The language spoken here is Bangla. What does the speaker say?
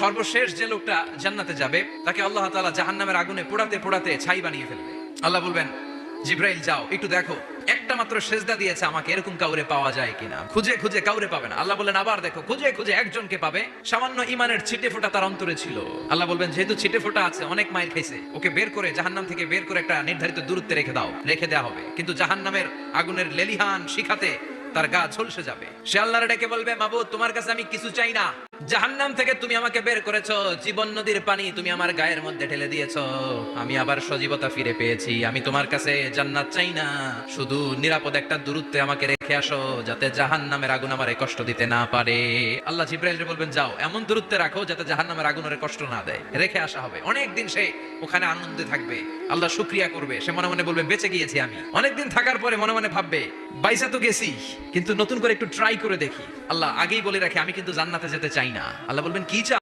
সর্বশেষ যে লোকটা জান্নাতে যাবে তাকে আল্লাহ তাআলা জাহান্নামের আগুনে পোড়াতে পোড়াতে ছাই বানিয়ে ফেলবে। আল্লাহ বলবেন, জিব্রাইল যাও একটু দেখো একটা মাত্র সেজদা দিয়েছে আমাকে, এরকম কাউরে পাওয়া যায় কিনা। খুঁজে খুঁজে কাউরে পাবে না। আল্লাহ বলেন আবার দেখো, খুঁজে খুঁজে একজনকে পাবে, সামান্য ইমানের ছিটে ফোঁটা তার অন্তরে ছিল। আল্লাহ বলবেন যেহেতু ছিটে ফোঁটা আছে, অনেক মাইর খাইছে, ওকে বের করে জাহান্নাম থেকে বের করে একটা নির্ধারিত দূরত্বে রেখে দাও, রেখে দেওয়া হবে। কিন্তু জাহান্নামের আগুনের লেলিহান শিখাতে তার গা ঝলসে যাবে। সে আল্লাহর ডেকে বলবে, মাবুদ তোমার কাছে আমি কিছু চাই না, জাহান্নাম থেকে তুমি আমাকে বের করেছো, জীবন নদীর পানি তুমি আমার গায়ের মধ্যে ঢেলে দিয়েছো, আমি আবার সজীবতা ফিরে পেয়েছি। আমি তোমার কাছে জান্নাত চাই না, শুধু নিরাপদ একটা দূরত্বে আমাকে রেখে আসো, যাতে জাহান্নামের আগুন আমারে কষ্ট দিতে না পারে। আল্লাহ জিব্রাইলকে বলবেন, যাও এমন দূরত্বে রাখো যাতে জাহান্নামের আগুন ওরে কষ্ট না দেয়। রেখে আসা হবে। অনেকদিন সে ওখানে আনন্দে থাকবে, আল্লাহ শুকরিয়া করবে। সে মনে মনে বলবে, বেঁচে গিয়েছি আমি। অনেকদিন থাকার পরে মনে মনে ভাববে, বাইসা তো গেছি, কিন্তু নতুন করে একটু ট্রাই করে দেখি। আল্লাহ আগেই বলে রাখে, আমি কিন্তু জান্নাতে যেতে চাই না। আল্লাহ বলবেন, কি চাও?